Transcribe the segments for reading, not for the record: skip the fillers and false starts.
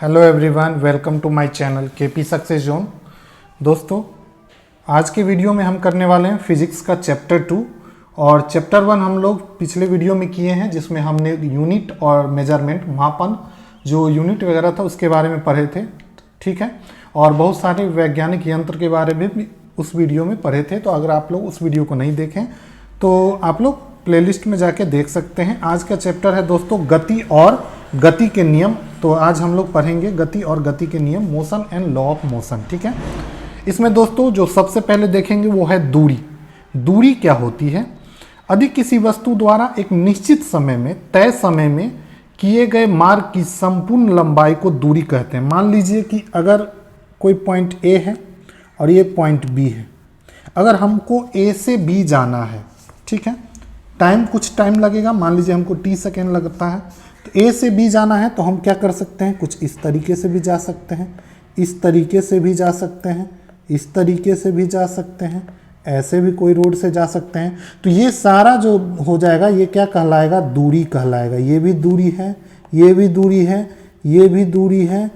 Hello everyone, welcome to my channel KP success zone. दोस्तों, आज के वीडियो में हम करने वाले हैं फिजिक्स का चैप्टर 2 और चैप्टर 1 हम लोग पिछले वीडियो में किए हैं, जिसमें हमने यूनिट और मेजरमेंट, मापन, जो यूनिट वगैरह था उसके बारे में पढ़े थे। ठीक है, और बहुत सारे वैज्ञानिक यंत्र के बारे में भी उस वीडियो में पढ़े थे। तो अगर आप लोग उस वीडियो को नहीं देखें तो आप लोग प्लेलिस्ट में जाके देख सकते हैं। आज का चैप्टर है दोस्तों गति और गति के नियम। तो आज हम लोग पढ़ेंगे गति और गति के नियम, motion and law of motion. ठीक है, इसमें दोस्तों जो सबसे पहले देखेंगे वो है दूरी। दूरी क्या होती है? यदि किसी वस्तु द्वारा एक निश्चित समय में, तय समय में किए गए मार्ग की संपूर्ण लंबाई को दूरी कहते हैं। मान लीजिए कि अगर कोई पॉइंट ए है और ये पॉइंट बी है, अगर हमको ए से बी जाना है, ठीक है, कुछ टाइम लगेगा, मान लीजिए हमको t सेकेंड लगता है, तो ए से बी जाना है तो हम क्या कर सकते हैं, कुछ इस तरीके से भी जा सकते हैं, इस तरीके से भी जा सकते हैं, इस तरीके से भी जा सकते हैं, ऐसे भी कोई रोड से जा सकते हैं। तो ये सारा जो हो जाएगा ये क्या कहलाएगा? दूरी कहलाएगा। ये भी दूरी है, ये भी दूरी है, ये भी दूरी है,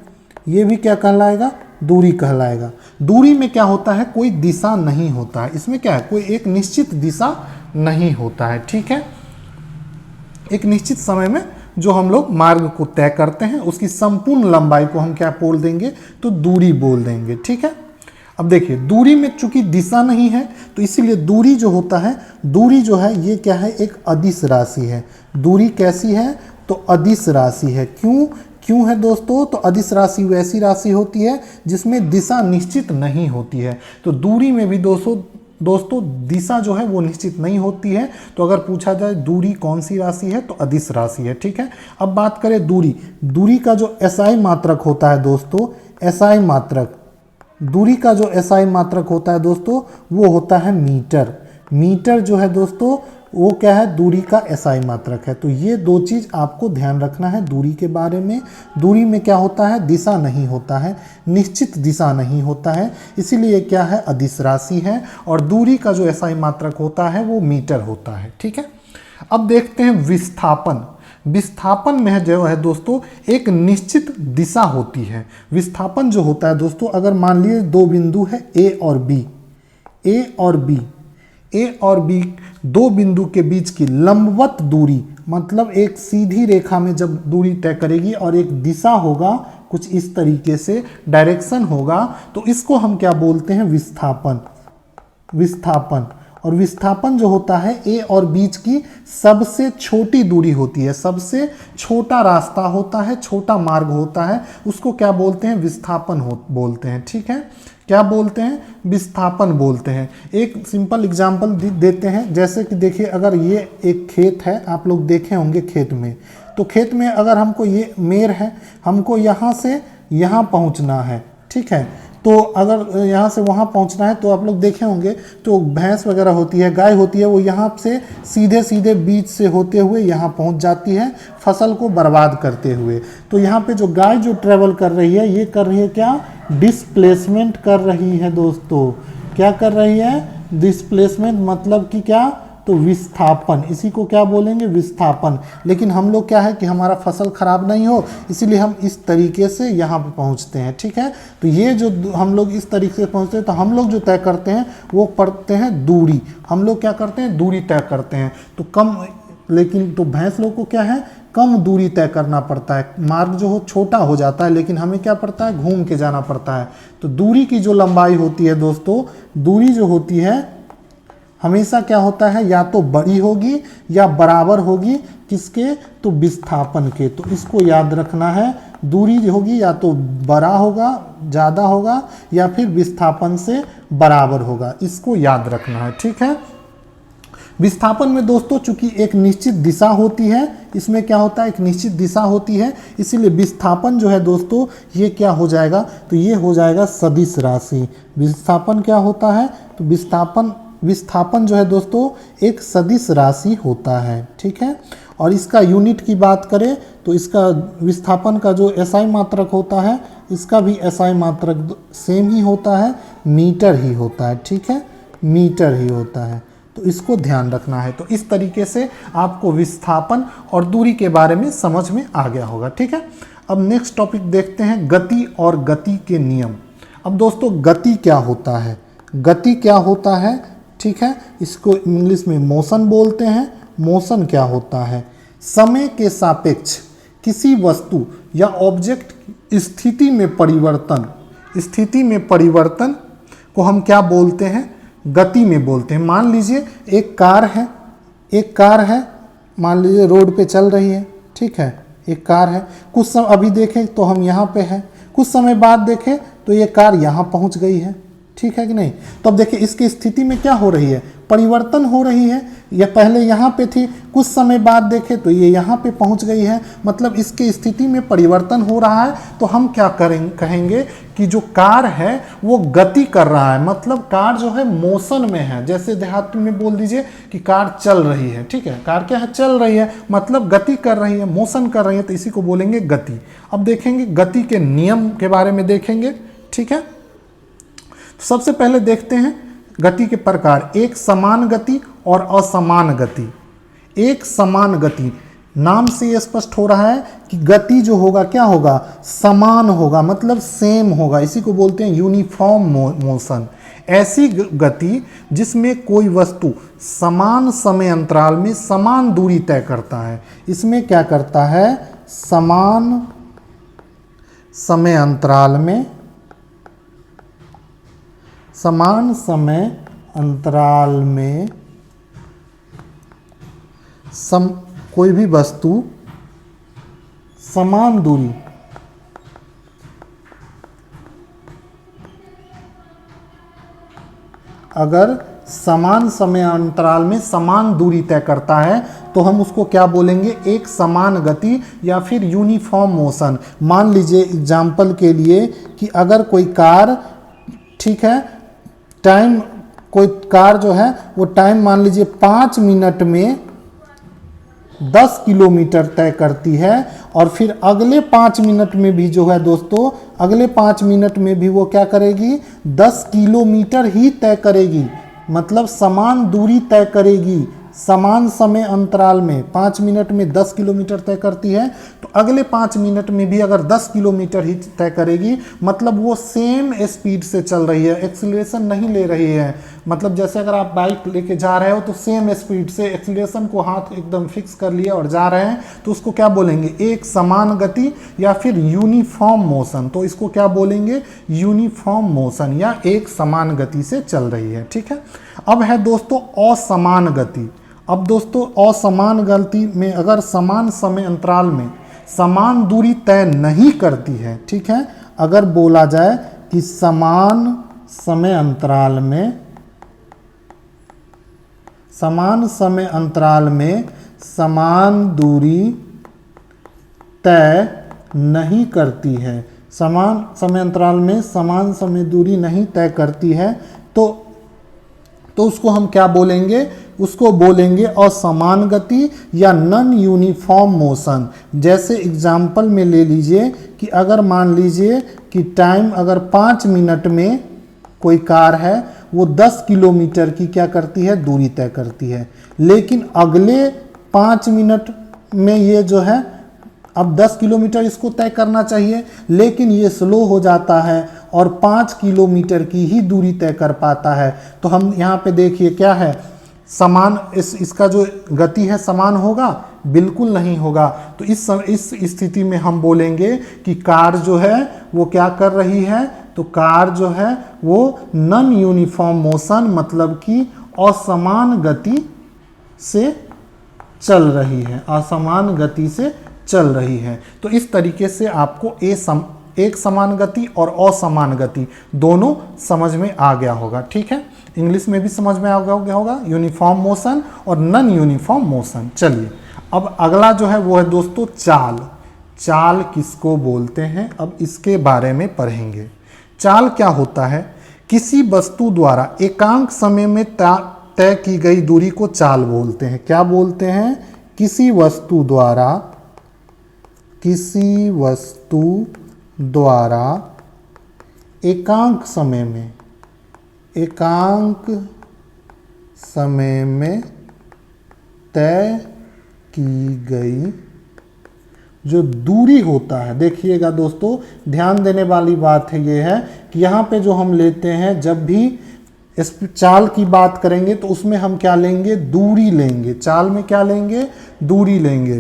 ये भी क्या कहलाएगा? दूरी कहलाएगा। दूरी में क्या होता है? कोई दिशा नहीं होता है। इसमें क्या है? कोई एक निश्चित दिशा नहीं होता है। ठीक है, एक निश्चित समय में जो हम लोग मार्ग को तय करते हैं उसकी संपूर्ण लंबाई को हम क्या बोल देंगे? तो दूरी बोल देंगे। ठीक है, अब देखिए दूरी में चूंकि दिशा नहीं है तो इसीलिए दूरी जो होता है, दूरी जो है ये क्या है? एक अदिश राशि है। दूरी कैसी है? तो अदिश राशि है। क्यों है दोस्तों? तो अदिश राशि वैसी राशि होती है जिसमें दिशा निश्चित नहीं होती है। तो दूरी में भी दोस्तों दिशा जो है वो निश्चित नहीं होती है। तो अगर पूछा जाए दूरी कौन सी राशि है, तो अदिश राशि है। ठीक है, अब बात करें दूरी का जो एसआई मात्रक होता है दोस्तों, एसआई मात्रक, दूरी का जो एसआई मात्रक होता है दोस्तों वो होता है मीटर। मीटर जो है दोस्तों वो क्या है? दूरी का एसआई मात्रक है। तो ये दो चीज़ आपको ध्यान रखना है दूरी के बारे में। दूरी में क्या होता है? दिशा नहीं होता है, निश्चित दिशा नहीं होता है, इसीलिए क्या है? अदिश राशि है। और दूरी का जो एसआई मात्रक होता है वो मीटर होता है। ठीक है, अब देखते हैं विस्थापन। विस्थापन में जो है दोस्तों एक निश्चित दिशा होती है। विस्थापन जो होता है दोस्तों, अगर मान लीजिए दो बिंदु है ए और बी, ए और बी दो बिंदु के बीच की लंबवत दूरी, मतलब एक सीधी रेखा में जब दूरी तय करेगी और एक दिशा होगा, कुछ इस तरीके से डायरेक्शन होगा, तो इसको हम क्या बोलते हैं? विस्थापन। और विस्थापन जो होता है ए और बीच की सबसे छोटी दूरी होती है, सबसे छोटा रास्ता होता है, छोटा मार्ग होता है, उसको क्या बोलते हैं? विस्थापन बोलते हैं। ठीक है, क्या बोलते हैं? विस्थापन बोलते हैं। एक सिंपल एग्जांपल देते हैं, जैसे कि देखिए अगर ये एक खेत है, आप लोग देखे होंगे खेत में, तो खेत में अगर हमको ये मेर है, हमको यहाँ से यहाँ पहुँचना है। ठीक है, तो अगर यहाँ से वहाँ पहुँचना है तो आप लोग देखे होंगे तो भैंस वगैरह होती है, गाय होती है, वो यहाँ से सीधे बीच से होते हुए यहाँ पहुँच जाती है फसल को बर्बाद करते हुए। तो यहाँ पे जो गाय जो ट्रेवल कर रही है, ये कर रही है क्या? डिस्प्लेसमेंट कर रही है दोस्तों। क्या कर रही है? डिस्प्लेसमेंट, मतलब कि क्या? तो विस्थापन। इसी को क्या बोलेंगे? विस्थापन। लेकिन हम लोग क्या है कि हमारा फसल खराब नहीं हो, इसीलिए हम इस तरीके से यहाँ पे पहुँचते हैं। ठीक है, तो ये जो हम लोग इस तरीके से पहुँचते हैं, तो हम लोग जो तय करते हैं वो पढ़ते हैं दूरी। हम लोग क्या करते हैं? दूरी तय करते हैं। तो कम, लेकिन तो भैंस लोग को क्या है? कम दूरी तय करना पड़ता है, मार्ग जो हो छोटा हो जाता है, लेकिन हमें क्या पड़ता है? घूम के जाना पड़ता है। तो दूरी की जो लंबाई होती है दोस्तों, दूरी जो होती है हमेशा क्या होता है? या तो बड़ी होगी या बराबर होगी किसके? तो विस्थापन के। तो इसको याद रखना है, दूरी होगी या तो बड़ा होगा, ज़्यादा होगा, या फिर विस्थापन से बराबर होगा, इसको याद रखना है। ठीक है, विस्थापन में दोस्तों चूंकि एक निश्चित दिशा होती है, इसमें क्या होता है? एक निश्चित दिशा होती है, इसीलिए विस्थापन जो है दोस्तों ये क्या हो जाएगा? तो ये हो जाएगा सदिश राशि। विस्थापन क्या होता है? तो विस्थापन जो है दोस्तों एक सदिश राशि होता है। ठीक है, और इसका यूनिट की बात करें तो इसका विस्थापन का जो एसआई मात्रक होता है, इसका भी एसआई मात्रक सेम ही होता है, मीटर ही होता है। ठीक है, मीटर ही होता है। तो इसको ध्यान रखना है। तो इस तरीके से आपको विस्थापन और दूरी के बारे में समझ में आ गया होगा। ठीक है, अब नेक्स्ट टॉपिक देखते हैं गति और गति के नियम। अब दोस्तों गति क्या होता है, गति क्या होता है, ठीक है, इसको इंग्लिश में मोशन बोलते हैं। मोशन क्या होता है, समय के सापेक्ष किसी वस्तु या ऑब्जेक्ट स्थिति में परिवर्तन, स्थिति में परिवर्तन को हम क्या बोलते हैं, गति में बोलते हैं। मान लीजिए एक कार है, एक कार है, मान लीजिए रोड पे चल रही है, ठीक है, एक कार है, कुछ समय अभी देखें तो हम यहाँ पे हैं, कुछ समय बाद देखें तो ये कार यहाँ पहुँच गई है, ठीक है कि नहीं। तो अब देखिए इसकी स्थिति में क्या हो रही है, परिवर्तन हो रही है। यह पहले यहाँ पे थी, कुछ समय बाद देखें तो ये यहाँ पे पहुँच गई है, मतलब इसकी स्थिति में परिवर्तन हो रहा है। तो हम क्या कहेंगे कि जो कार है वो गति कर रहा है, मतलब कार जो है मोशन में है। जैसे देहाती में बोल दीजिए कि कार चल रही है, ठीक है, कार क्या है, चल रही है, मतलब गति कर रही है, मोशन कर रही है, तो इसी को बोलेंगे गति। अब देखेंगे गति के नियम के बारे में देखेंगे, ठीक है। तो सबसे पहले देखते हैं गति के प्रकार, एक समान गति और असमान गति। एक समान गति, नाम से ये स्पष्ट हो रहा है कि गति जो होगा क्या होगा, समान होगा, मतलब सेम होगा, इसी को बोलते हैं यूनिफॉर्म मोशन। ऐसी गति जिसमें कोई वस्तु समान समय अंतराल में समान दूरी तय करता है, इसमें क्या करता है, समान समय अंतराल में, समान समय अंतराल में कोई भी वस्तु समान दूरी, अगर समान समय अंतराल में समान दूरी तय करता है तो हम उसको क्या बोलेंगे, एक समान गति या फिर यूनिफॉर्म मोशन। मान लीजिए एग्जाम्पल के लिए कि अगर कोई कार, ठीक है, टाइम, कोई कार जो है वो टाइम मान लीजिए 5 मिनट में 10 किलोमीटर तय करती है, और फिर अगले 5 मिनट में भी जो है दोस्तों, अगले 5 मिनट में भी वो क्या करेगी, 10 किलोमीटर ही तय करेगी, मतलब समान दूरी तय करेगी। समान समय अंतराल में 5 मिनट में 10 किलोमीटर तय करती है, तो अगले 5 मिनट में भी अगर 10 किलोमीटर ही तय करेगी, मतलब वो सेम स्पीड से चल रही है, एक्सीलरेशन नहीं ले रही है। मतलब जैसे अगर आप बाइक लेके जा रहे हो तो सेम स्पीड से एक्सीलरेशन को हाथ एकदम फिक्स कर लिया और जा रहे हैं, तो उसको क्या बोलेंगे, एक समान गति या फिर यूनिफॉर्म मोशन। तो इसको क्या बोलेंगे, यूनिफॉर्म मोशन, या एक समान गति से चल रही है, ठीक है। अब है दोस्तों असमान गति। अब दोस्तों असमान गति में अगर समान समय अंतराल में समान दूरी तय नहीं करती है, ठीक है, अगर बोला जाए कि समान समय अंतराल में, समान समय अंतराल में समान दूरी तय नहीं करती है, समान समय अंतराल में समान समय दूरी नहीं तय करती है, तो उसको हम क्या बोलेंगे, उसको बोलेंगे असमान गति या नॉन यूनिफॉर्म मोशन। जैसे एग्जाम्पल में ले लीजिए कि अगर मान लीजिए कि टाइम अगर 5 मिनट में कोई कार है वो 10 किलोमीटर की क्या करती है, दूरी तय करती है, लेकिन अगले 5 मिनट में ये जो है अब 10 किलोमीटर इसको तय करना चाहिए, लेकिन ये स्लो हो जाता है और 5 किलोमीटर की ही दूरी तय कर पाता है। तो हम यहाँ पे देखिए क्या है, समान, इसका जो गति है समान होगा, बिल्कुल नहीं होगा। तो इस स्थिति में हम बोलेंगे कि कार जो है वो क्या कर रही है, तो कार जो है वो नॉन यूनिफॉर्म मोशन, मतलब कि असमान गति से चल रही है, असमान गति से चल रही है। तो इस तरीके से आपको एक समान गति और असमान गति दोनों समझ में आ गया होगा, ठीक है। इंग्लिश में भी समझ में आ गया होगा, यूनिफॉर्म मोशन और नॉन यूनिफॉर्म मोशन। चलिए अब अगला जो है वो है दोस्तों चाल। चाल किसको बोलते हैं, अब इसके बारे में पढ़ेंगे। चाल क्या होता है, किसी वस्तु द्वारा एकांक समय में तय की गई दूरी को चाल बोलते हैं। क्या बोलते हैं, किसी वस्तु द्वारा एकांक समय में तय की गई जो दूरी होता है, देखिएगा दोस्तों ध्यान देने वाली बात है ये है कि यहाँ पे जो हम लेते हैं जब भी इस चाल की बात करेंगे तो उसमें हम क्या लेंगे, दूरी लेंगे। चाल में क्या लेंगे, दूरी लेंगे।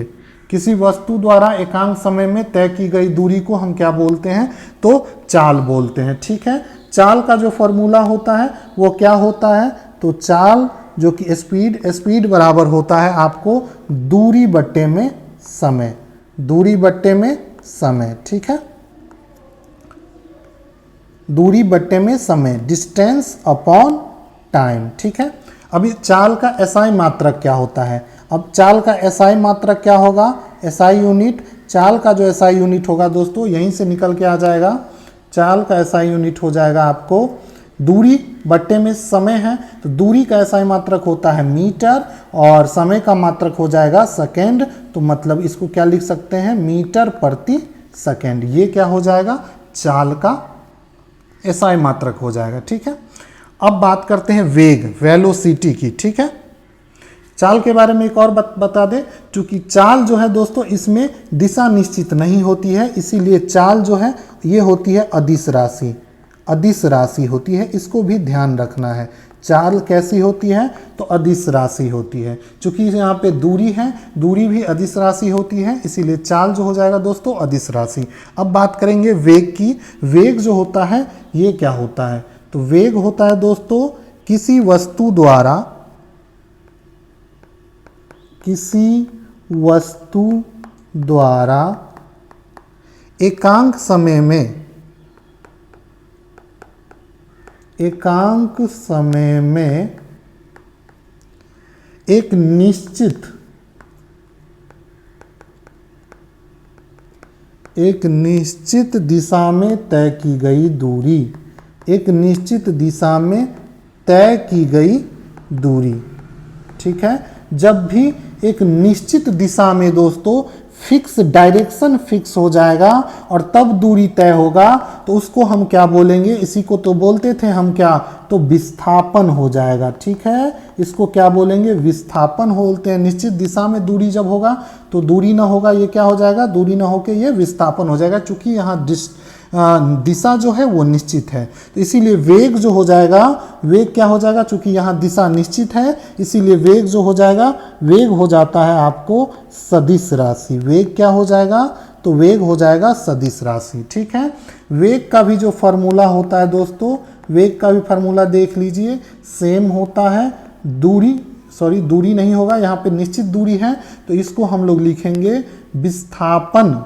किसी वस्तु द्वारा एकांक समय में तय की गई दूरी को हम क्या बोलते हैं, तो चाल बोलते हैं। ठीक है, चाल का जो फॉर्मूला होता है वो क्या होता है, तो चाल जो कि स्पीड बराबर होता है आपको दूरी बट्टे में समय, दूरी बट्टे में समय। ठीक है, दूरी बट्टे में समय, डिस्टेंस अपॉन टाइम। ठीक है, अभी चाल का एसआई मात्रक क्या होता है, अब चाल का एसआई मात्रक क्या होगा, एसआई यूनिट, चाल का जो एसआई यूनिट होगा दोस्तों यहीं से निकल के आ जाएगा। चाल का एसआई यूनिट हो जाएगा आपको दूरी बट्टे में समय है, तो दूरी का एसआई मात्रक होता है मीटर और समय का मात्रक हो जाएगा सेकेंड। तो मतलब इसको क्या लिख सकते हैं, मीटर प्रति सेकेंड। ये क्या हो जाएगा, चाल का एसआई मात्रक हो जाएगा। ठीक है, अब बात करते हैं वेग, वेलोसिटी की। ठीक है, चाल के बारे में एक और बता दें, क्योंकि चाल जो है दोस्तों इसमें दिशा निश्चित नहीं होती है, इसीलिए चाल जो है ये होती है अदिश राशि, अदिश राशि होती है, इसको भी ध्यान रखना है। चाल कैसी होती है, तो अदिश राशि होती है। चूंकि यहाँ पे दूरी है, दूरी भी अदिश राशि होती है, इसीलिए चाल जो हो जाएगा दोस्तों अदिश राशि। अब बात करेंगे वेग की। वेग जो होता है ये क्या होता है, तो वेग होता है दोस्तों किसी वस्तु द्वारा, किसी वस्तु द्वारा एकांक समय में, एकांक समय में एक निश्चित दिशा में तय की गई दूरी, एक निश्चित दिशा में तय की गई दूरी। ठीक है, जब भी एक निश्चित दिशा में दोस्तों फिक्स डायरेक्शन फिक्स हो जाएगा और तब दूरी तय होगा तो उसको हम क्या बोलेंगे, इसी को तो बोलते थे हम क्या, तो विस्थापन हो जाएगा। ठीक है, इसको क्या बोलेंगे, विस्थापन बोलते हैं। निश्चित दिशा में दूरी जब होगा तो दूरी ना होगा, ये क्या हो जाएगा, दूरी ना होके ये विस्थापन हो जाएगा, क्योंकि यहाँ दिशा जो है वो निश्चित है। तो इसीलिए वेग जो हो जाएगा, वेग क्या हो जाएगा, चूंकि यहाँ दिशा निश्चित है इसीलिए वेग जो हो जाएगा, वेग हो जाता है आपको सदिश राशि। वेग क्या हो जाएगा, तो वेग हो जाएगा सदिश राशि। ठीक है, वेग का भी जो फॉर्मूला होता है दोस्तों, वेग का भी फॉर्मूला देख लीजिए, सेम होता है। दूरी नहीं होगा, यहाँ पे निश्चित दूरी है तो इसको हम लोग लिखेंगे विस्थापन,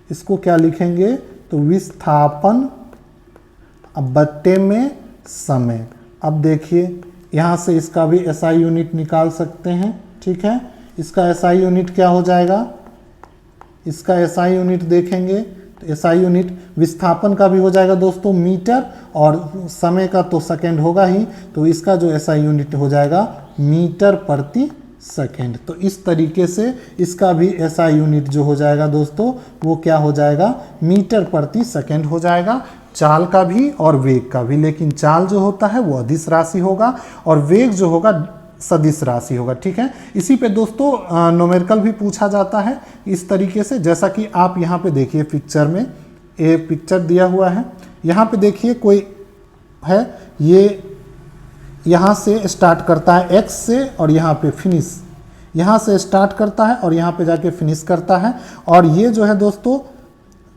इसको क्या लिखेंगे, तो विस्थापन अब बट्टे में समय। अब देखिए यहाँ से इसका भी एसआई यूनिट निकाल सकते हैं। ठीक है, इसका एसआई यूनिट क्या हो जाएगा, इसका एसआई यूनिट देखेंगे तो एसआई यूनिट विस्थापन का भी हो जाएगा दोस्तों मीटर और समय का तो सेकेंड होगा ही, तो इसका जो एसआई यूनिट हो जाएगा मीटर प्रति सेकेंड। तो इस तरीके से इसका भी एसआई यूनिट जो हो जाएगा दोस्तों वो क्या हो जाएगा, मीटर प्रति सेकेंड हो जाएगा, चाल का भी और वेग का भी। लेकिन चाल जो होता है वो अदिश राशि होगा और वेग जो होगा सदिश राशि होगा। ठीक है, इसी पे दोस्तों न्यूमेरिकल भी पूछा जाता है इस तरीके से, जैसा कि आप यहाँ पे देखिए पिक्चर में, एक पिक्चर दिया हुआ है, यहाँ पे देखिए कोई है, ये यहाँ से स्टार्ट करता है एक्स से और यहाँ पे फिनिश, यहाँ से स्टार्ट करता है और यहाँ पे जाके फिनिश करता है, और ये जो है दोस्तों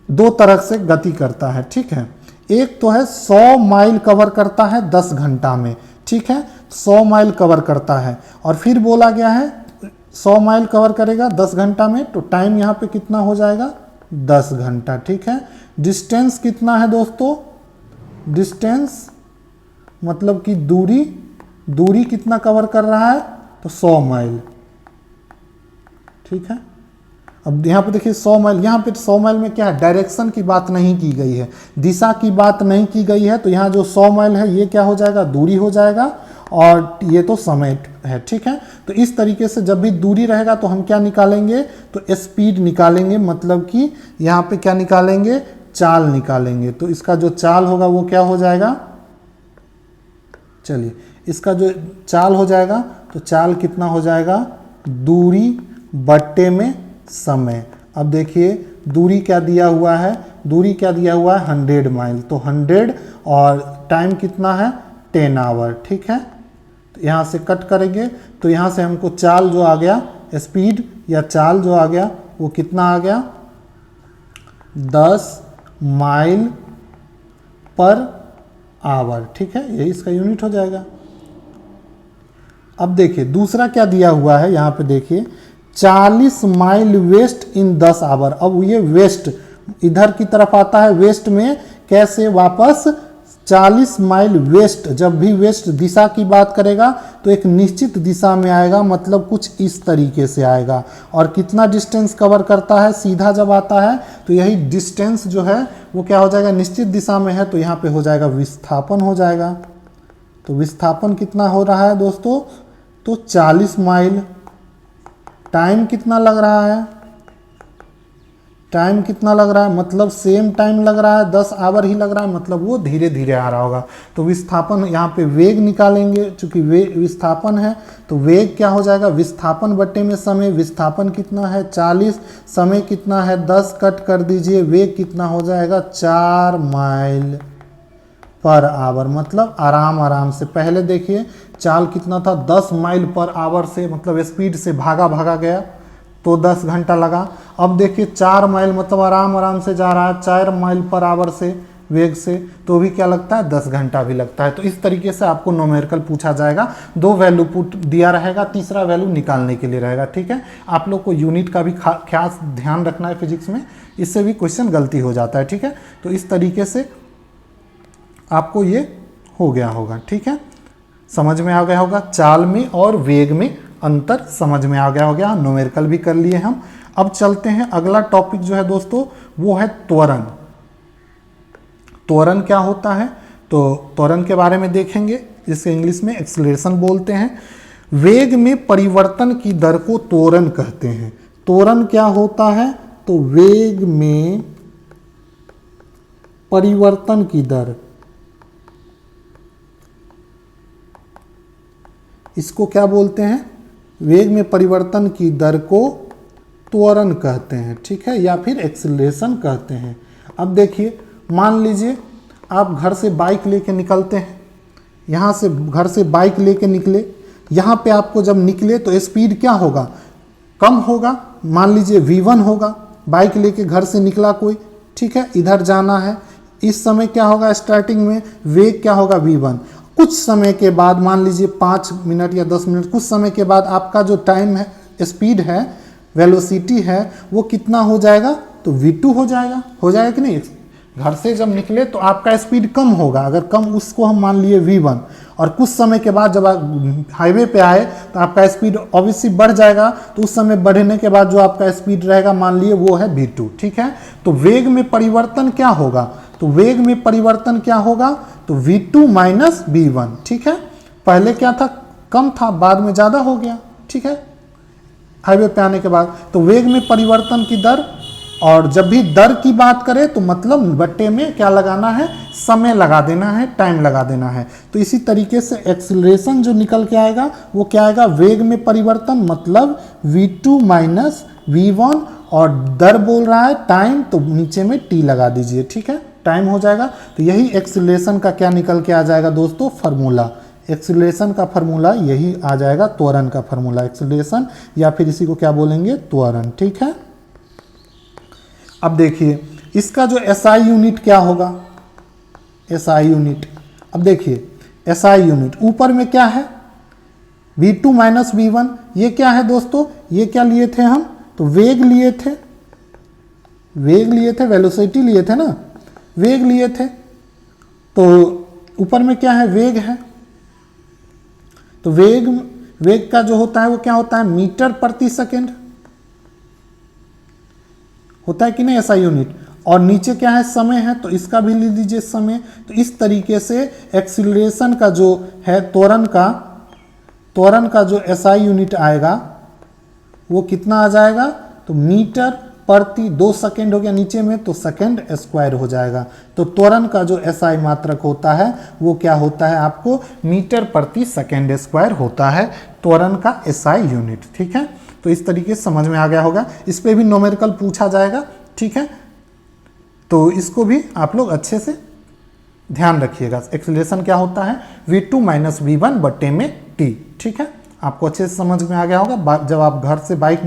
दो तरह से गति करता है। ठीक है, एक तो है 100 माइल कवर करता है 10 घंटा में। ठीक है, 100 माइल कवर करता है और फिर बोला गया है 100 माइल कवर करेगा 10 घंटा में, तो टाइम यहाँ पे कितना हो जाएगा, 10 घंटा। ठीक है, डिस्टेंस कितना है दोस्तों, डिस्टेंस मतलब कि दूरी कितना कवर कर रहा है, तो 100 माइल। ठीक है, अब यहाँ पे देखिए 100 माइल, यहाँ पे 100 माइल में क्या है, डायरेक्शन की बात नहीं की गई है, दिशा की बात नहीं की गई है, तो यहाँ जो 100 माइल है ये क्या हो जाएगा, दूरी हो जाएगा और ये तो समय है। ठीक है, तो इस तरीके से जब भी दूरी रहेगा तो हम क्या निकालेंगे, तो स्पीड निकालेंगे, मतलब कि यहाँ पे क्या निकालेंगे, चाल निकालेंगे। तो इसका जो चाल होगा वो क्या हो जाएगा, चलिए इसका जो चाल हो जाएगा, तो चाल कितना हो जाएगा, दूरी बट्टे में समय। अब देखिए दूरी क्या दिया हुआ है, दूरी क्या दिया हुआ है 100 माइल, तो 100 और टाइम कितना है 10 आवर, ठीक है। तो यहाँ से कट करेंगे तो यहाँ से हमको चाल जो आ गया, स्पीड या चाल जो आ गया वो कितना आ गया 10 माइल पर आवर, ठीक है, यही इसका यूनिट हो जाएगा। अब देखिए दूसरा क्या दिया हुआ है, यहाँ पे देखिए 40 माइल वेस्ट इन 10 आवर। अब ये वेस्ट इधर की तरफ आता है, वेस्ट में कैसे वापस 40 माइल वेस्ट, जब भी वेस्ट दिशा की बात करेगा तो एक निश्चित दिशा में आएगा, मतलब कुछ इस तरीके से आएगा। और कितना डिस्टेंस कवर करता है, सीधा जब आता है तो यही डिस्टेंस जो है वो क्या हो जाएगा, निश्चित दिशा में है तो यहाँ पे हो जाएगा विस्थापन हो जाएगा। तो विस्थापन कितना हो रहा है दोस्तों, तो 40 माइल। टाइम कितना लग रहा है, टाइम कितना लग रहा है, मतलब सेम टाइम लग रहा है, 10 आवर ही लग रहा है, मतलब वो धीरे धीरे आ रहा होगा। तो विस्थापन यहाँ पे वेग निकालेंगे, चूंकि विस्थापन है तो वेग क्या हो जाएगा, विस्थापन बट्टे में समय। विस्थापन कितना है 40, समय कितना है 10, कट कर दीजिए, वेग कितना हो जाएगा 4 माइल पर आवर, मतलब आराम आराम से। पहले देखिए चाल कितना था 10 माइल पर आवर से, मतलब स्पीड से भागा गया तो 10 घंटा लगा। अब देखिए 4 माइल मतलब आराम आराम से जा रहा है 4 माइल पर आवर से वेग से, तो भी क्या लगता है 10 घंटा भी लगता है। तो इस तरीके से आपको न्यूमेरिकल पूछा जाएगा, 2 वैल्यू पुट दिया रहेगा, तीसरा वैल्यू निकालने के लिए रहेगा, ठीक है। आप लोग को यूनिट का भी खास ध्यान रखना है फिजिक्स में, इससे भी क्वेश्चन गलती हो जाता है, ठीक है। तो इस तरीके से आपको ये हो गया होगा, ठीक है, समझ में आ गया होगा। चाल में और वेग में अंतर समझ में आ गया होगा, न्यूमेरिकल भी कर लिए हम। अब चलते हैं अगला टॉपिक जो है दोस्तों वो है त्वरण। त्वरण क्या होता है, तो त्वरण के बारे में देखेंगे, जिसे इंग्लिश में एक्सीलरेशन बोलते हैं। वेग में परिवर्तन की दर को त्वरण कहते हैं। त्वरण क्या होता है, तो वेग में परिवर्तन की दर, इसको क्या बोलते हैं, वेग में परिवर्तन की दर को त्वरण कहते हैं, ठीक है, या फिर एक्सीलरेशन कहते हैं। अब देखिए मान लीजिए आप घर से बाइक लेके निकलते हैं, यहाँ से घर से बाइक लेके निकले, यहाँ पे आपको जब निकले तो स्पीड क्या होगा, कम होगा, मान लीजिए v1 होगा। बाइक लेके घर से निकला कोई, ठीक है, इधर जाना है, इस समय क्या होगा, स्टार्टिंग में वेग क्या होगा v1। कुछ समय के बाद मान लीजिए 5 मिनट या 10 मिनट, कुछ समय के बाद आपका जो टाइम है, स्पीड है, वेलोसिटी है, वो कितना हो जाएगा, तो v2 हो जाएगा कि नहीं। घर से जब निकले तो आपका स्पीड कम होगा, अगर कम उसको हम मान लिए v1, और कुछ समय के बाद जब आप हाईवे पे आए तो आपका स्पीड ऑब्वियसली बढ़ जाएगा, तो उस समय बढ़ने के बाद जो आपका स्पीड रहेगा मान लिए वो है v2, ठीक है। तो वेग में परिवर्तन क्या होगा, तो वेग में परिवर्तन क्या होगा, तो v2 माइनस v1, ठीक है। पहले क्या था, कम था, बाद में ज़्यादा हो गया, ठीक है, हाईवे पे आने के बाद। तो वेग में परिवर्तन की दर, और जब भी दर की बात करें तो मतलब बट्टे में क्या लगाना है, समय लगा देना है, टाइम लगा देना है। तो इसी तरीके से एक्सीलरेशन जो निकल के आएगा वो क्या आएगा, वेग में परिवर्तन मतलब v2 माइनस v1, और दर बोल रहा है टाइम, तो नीचे में t लगा दीजिए, ठीक है, टाइम हो जाएगा। तो यही एक्सीलरेशन का क्या निकल के आ जाएगा दोस्तों, फार्मूला। एक्सीलरेशन का फार्मूला यही आ जाएगा, त्वरण का फार्मूला, एक्सीलरेशन, या फिर इसी को क्या बोलेंगे, त्वरण, ठीक है। अब देखिए इसका जो SI यूनिट क्या होगा, SI यूनिट। अब देखिए SI यूनिट ऊपर में क्या है, v2 माइनस v1, ये क्या है दोस्तों, ये क्या लिए थे हम, तो वेग लिए थे, वेलोसिटी लिए थे ना, वेग लिए थे। तो ऊपर में क्या है, वेग है, तो वेग का जो होता है वो क्या होता है, मीटर प्रति सेकेंड होता है कि नहीं SI यूनिट। और नीचे क्या है, समय है, तो इसका भी ले लीजिए समय। तो इस तरीके से एक्सीलरेशन का जो है त्वरण का जो SI यूनिट आएगा वो कितना आ जाएगा, तो मीटर प्रति 2 सेकेंड हो गया नीचे में, तो सेकेंड स्क्वायर हो जाएगा। तो त्वरण का जो SI मात्रक होता है वो क्या होता है, आपको मीटर प्रति सेकेंड स्क्वायर होता है त्वरण का SI यूनिट, ठीक है। तो इस तरीके से समझ में आ गया होगा। इस पर भी न्यूमेरिकल पूछा जाएगा, ठीक है, तो इसको भी आप लोग अच्छे से ध्यान रखिएगा। एक्सेलरेशन क्या होता है, v2 माइनस v1 बटे में t, ठीक है, आपको अच्छे से समझ में आ गया होगा। जब आप घर से बाइक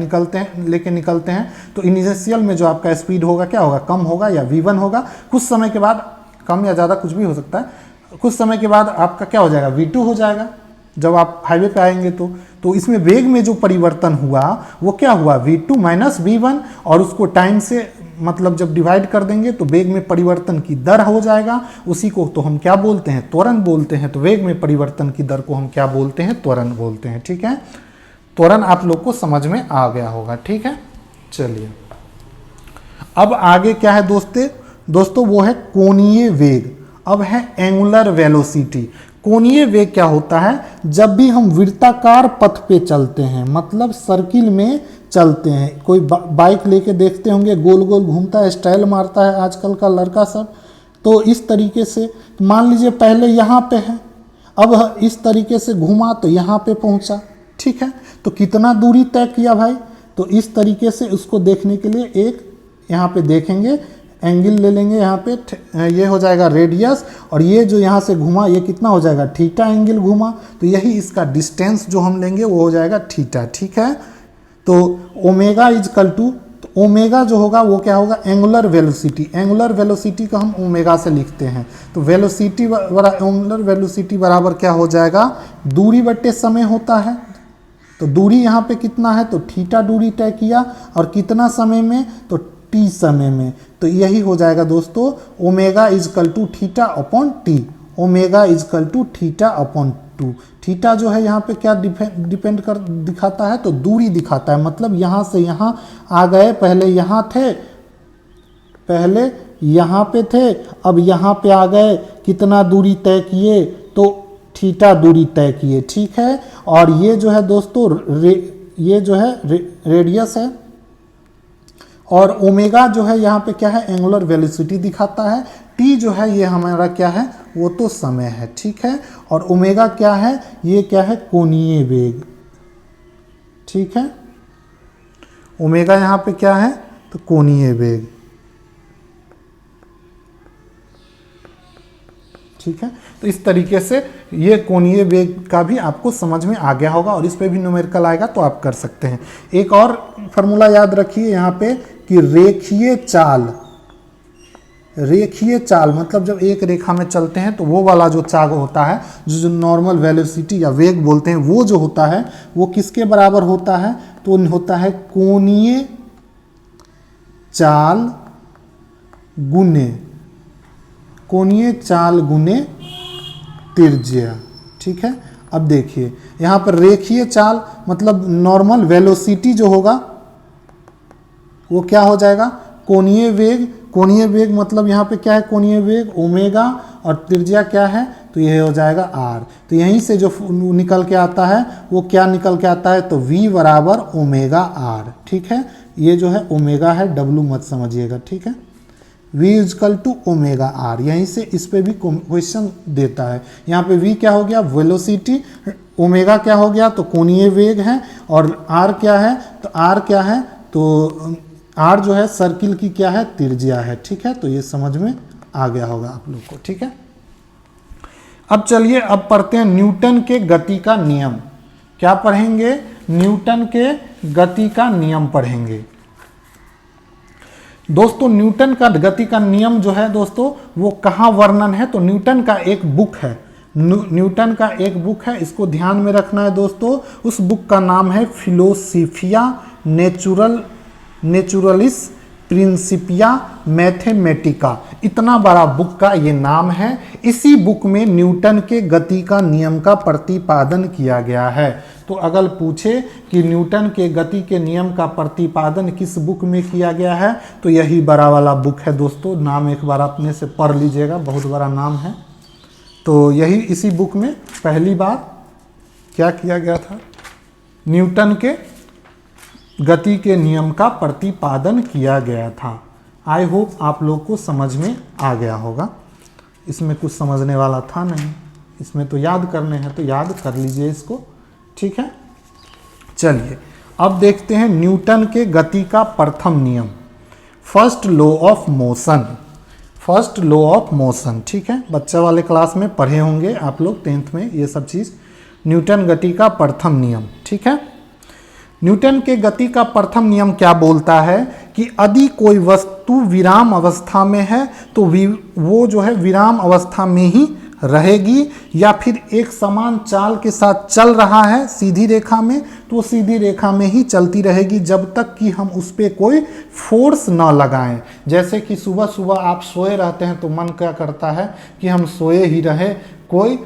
लेके निकलते हैं तो इनिशियल में जो आपका स्पीड होगा क्या होगा, कम होगा या v1 होगा। कुछ समय के बाद, कम या ज़्यादा कुछ भी हो सकता है, कुछ समय के बाद आपका क्या हो जाएगा, v2 हो जाएगा जब आप हाईवे पे आएंगे तो इसमें वेग में जो परिवर्तन हुआ वो क्या हुआ, v2 माइनस v1, और उसको टाइम से मतलब जब डिवाइड कर देंगे तो वेग में परिवर्तन की दर हो जाएगा। उसी को तो हम क्या बोलते हैं, त्वरण बोलते हैं। तो वेग में परिवर्तन की दर को हम क्या बोलते हैं, त्वरण बोलते हैं, ठीक है। त्वरण आप लोग को समझ में आ गया होगा, ठीक है। चलिए अब आगे क्या है दोस्तों, वो है कोणीय वेग। अब है एंगुलर वेलोसिटी। कोणीय वेग क्या होता है, जब भी हम वृत्ताकार पथ पे चलते हैं, मतलब सर्किल में चलते हैं, कोई बाइक लेके देखते होंगे गोल गोल घूमता है, स्टाइल मारता है आजकल का लड़का सब, तो इस तरीके से मान लीजिए पहले यहाँ पे है, अब इस तरीके से घुमा तो यहाँ पे पहुँचा, ठीक है, तो कितना दूरी तय किया भाई। तो इस तरीके से उसको देखने के लिए एक यहाँ पे देखेंगे, एंगल ले लेंगे, यहाँ पे ये हो जाएगा रेडियस, और ये जो यहाँ से घुमा ये कितना हो जाएगा, थीटा एंगल घुमा, तो यही इसका डिस्टेंस जो हम लेंगे वो हो जाएगा थीटा, ठीक है। तो ओमेगा इजकल टू, तो ओमेगा जो होगा वो क्या होगा, एंगुलर वेलोसिटी। एंगुलर वेलोसिटी को हम ओमेगा से लिखते हैं, तो वेलोसिटी एंगुलर वेलोसिटी बराबर क्या हो जाएगा, दूरी बटे समय होता है। तो दूरी यहाँ पे कितना है, तो थीटा दूरी तय किया, और कितना समय में, तो टी समय में, तो यही हो जाएगा दोस्तों omega equal to theta upon T. Omega equal to theta upon 2। Theta जो है यहाँ पे क्या डिपेंड कर दिखाता है, तो दूरी दिखाता है, मतलब यहाँ से यहाँ आ गए, पहले यहाँ थे, पहले यहाँ पे थे, अब यहाँ पे आ गए, कितना दूरी तय किए, तो थीटा दूरी तय किए, ठीक है। और ये जो है दोस्तों ये जो है रेडियस है, और ओमेगा जो है यहाँ पे क्या है, एंगुलर वेलोसिटी दिखाता है। टी जो है ये हमारा क्या है, वो तो समय है, ठीक है। और ओमेगा क्या है, ये क्या है, कोणीय वेग, ठीक है। ओमेगा यहाँ पे क्या है, तो कोणीय वेग, ठीक है। तो इस तरीके से ये कोणीय वेग का भी आपको समझ में आ गया होगा, और इस पे भी न्यूमेरिकल आएगा तो आप कर सकते हैं। एक और फार्मूला याद रखिए यहाँ पे कि रेखीय चाल, रेखीय चाल मतलब जब एक रेखा में चलते हैं तो वो वाला जो चाल होता है, जो नॉर्मल वेलोसिटी या वेग बोलते हैं, वो जो होता है वो किसके बराबर होता है, तो होता है कोणीय चाल गुने, कोणीय चाल गुने त्रिज्या, ठीक है। अब देखिए यहाँ पर रेखीय चाल मतलब नॉर्मल वेलोसिटी जो होगा वो क्या हो जाएगा, कोणीय वेग। कोणीय वेग मतलब यहाँ पे क्या है, कोणीय वेग ओमेगा, और त्रिज्या क्या है, तो ये हो जाएगा आर। तो यहीं से जो निकल के आता है वो क्या निकल के आता है, तो v बराबर ओमेगा आर, ठीक है। ये जो है ओमेगा है, डब्लू मत समझिएगा, ठीक है। v equal to omega R, यहीं से इस पे भी क्वेश्चन देता है। यहाँ पे v क्या हो गया, वेलोसिटी, ओमेगा क्या हो गया, तो कोणीय वेग है, और r क्या है, तो r क्या है, तो r जो है सर्किल की क्या है, त्रिज्या है, ठीक है। तो ये समझ में आ गया होगा आप लोग को, ठीक है। अब चलिए अब पढ़ते हैं न्यूटन के गति का नियम। क्या पढ़ेंगे, न्यूटन के गति का नियम पढ़ेंगे। दोस्तों न्यूटन का गति का नियम जो है दोस्तों वो कहाँ वर्णन है, तो न्यूटन का एक बुक है, न्यूटन का एक बुक है, इसको ध्यान में रखना है दोस्तों। उस बुक का नाम है फिलोसफिया नेचुरलिस प्रिंसिपिया मैथमेटिका। इतना बड़ा बुक का ये नाम है। इसी बुक में न्यूटन के गति का नियम का प्रतिपादन किया गया है। तो अगर पूछे कि न्यूटन के गति के नियम का प्रतिपादन किस बुक में किया गया है, तो यही बड़ा वाला बुक है दोस्तों। नाम एक बार अपने से पढ़ लीजिएगा, बहुत बड़ा नाम है। तो यही इसी बुक में पहली बार क्या किया गया था, न्यूटन के गति के नियम का प्रतिपादन किया गया था। आई होप आप लोग को समझ में आ गया होगा। इसमें कुछ समझने वाला था नहीं, इसमें तो याद करने हैं, तो याद कर लीजिए इसको, ठीक है। चलिए अब देखते हैं न्यूटन के गति का प्रथम नियम, first law of motion. First law of motion, ठीक है, बच्चा वाले क्लास में पढ़े होंगे आप लोग 10th में ये सब चीज़। न्यूटन गति का प्रथम नियम, ठीक है। न्यूटन के गति का प्रथम नियम क्या बोलता है कि यदि कोई वस्तु विराम अवस्था में है तो वो जो है विराम अवस्था में ही रहेगी, या फिर एक समान चाल के साथ चल रहा है सीधी रेखा में तो सीधी रेखा में ही चलती रहेगी जब तक कि हम उस पर कोई फोर्स ना लगाएं। जैसे कि सुबह सुबह आप सोए रहते हैं तो मन क्या करता है कि हम सोए ही रहे, कोई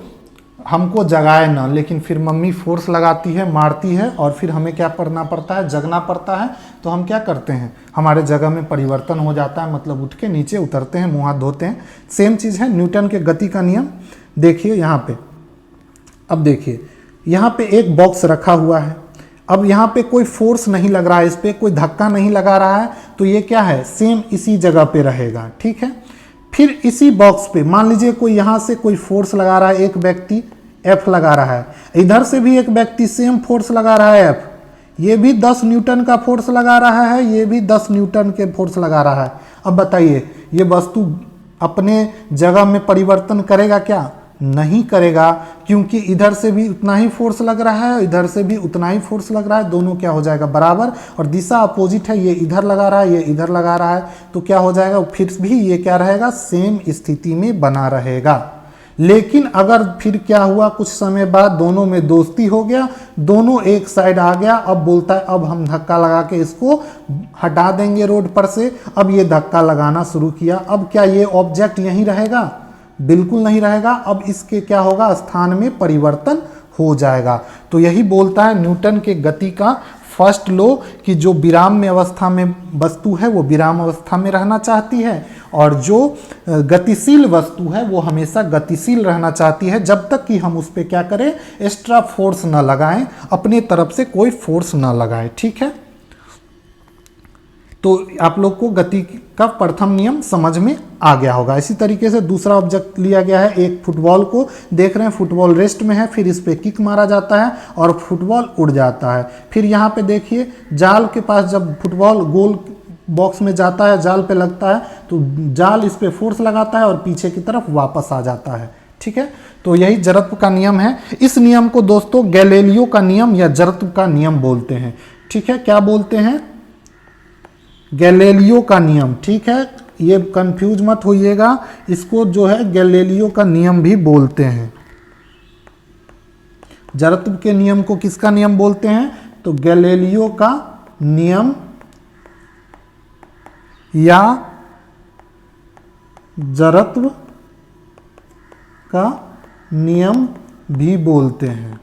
हमको जगाए ना, लेकिन फिर मम्मी फोर्स लगाती है, मारती है और फिर हमें क्या करना पड़ता है, जगना पड़ता है। तो हम क्या करते हैं, हमारे जगह में परिवर्तन हो जाता है, मतलब उठ के नीचे उतरते हैं, मुँह हाथ धोते हैं। सेम चीज़ है न्यूटन के गति का नियम। देखिए यहाँ पे, अब देखिए यहाँ पे एक बॉक्स रखा हुआ है, अब यहाँ पे कोई फोर्स नहीं लग रहा है, इस पर कोई धक्का नहीं लगा रहा है, तो ये क्या है, सेम इसी जगह पे रहेगा, ठीक है। फिर इसी बॉक्स पे मान लीजिए कोई यहाँ से कोई फोर्स लगा रहा है, एक व्यक्ति F लगा रहा है, इधर से भी एक व्यक्ति सेम फोर्स लगा रहा है F, ये भी 10 न्यूटन का फोर्स लगा रहा है, ये भी 10 न्यूटन के फोर्स लगा रहा है। अब बताइए ये वस्तु अपने जगह में परिवर्तन करेगा क्या? नहीं करेगा, क्योंकि इधर से भी उतना ही फोर्स लग रहा है, इधर से भी उतना ही फोर्स लग रहा है, दोनों क्या हो जाएगा, बराबर। और दिशा अपोजिट है, ये इधर लगा रहा है, ये इधर लगा रहा है, तो क्या हो जाएगा, फिर भी ये क्या रहेगा, सेम स्थिति में बना रहेगा। लेकिन अगर फिर क्या हुआ, कुछ समय बाद दोनों में दोस्ती हो गया, दोनों एक साइड आ गया, अब बोलता है अब हम धक्का लगा के इसको हटा देंगे रोड पर से। अब ये धक्का लगाना शुरू किया, अब क्या ये ऑब्जेक्ट यहीं रहेगा? बिल्कुल नहीं रहेगा, अब इसके क्या होगा, स्थान में परिवर्तन हो जाएगा। तो यही बोलता है न्यूटन के गति का फर्स्ट लॉ कि जो विराम में अवस्था में वस्तु है वो विराम अवस्था में रहना चाहती है, और जो गतिशील वस्तु है वो हमेशा गतिशील रहना चाहती है जब तक कि हम उस पर क्या करें, एक्स्ट्रा फोर्स ना लगाएं, अपने तरफ से कोई फोर्स ना लगाएं, ठीक है। तो आप लोग को गति का प्रथम नियम समझ में आ गया होगा। इसी तरीके से दूसरा ऑब्जेक्ट लिया गया है, एक फुटबॉल को देख रहे हैं, फुटबॉल रेस्ट में है, फिर इस पे किक मारा जाता है और फुटबॉल उड़ जाता है। फिर यहाँ पे देखिए जाल के पास जब फुटबॉल गोल बॉक्स में जाता है, जाल पे लगता है, तो जाल इस पे फोर्स लगाता है और पीछे की तरफ वापस आ जाता है, ठीक है। तो यही जड़त्व का नियम है। इस नियम को दोस्तों गैलीलियो का नियम या जड़त्व का नियम बोलते हैं, ठीक है। क्या बोलते हैं? गैलीलियो का नियम, ठीक है, ये कंफ्यूज मत होइएगा, इसको जो है गैलीलियो का नियम भी बोलते हैं। जड़त्व के नियम को किसका नियम बोलते हैं? तो गैलीलियो का नियम या जड़त्व का नियम भी बोलते हैं।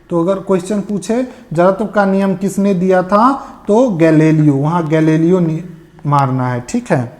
तो अगर क्वेश्चन पूछे जड़त्व का नियम किसने दिया था, तो गैलीलियो, वहां गैलीलियो मारना है, ठीक है।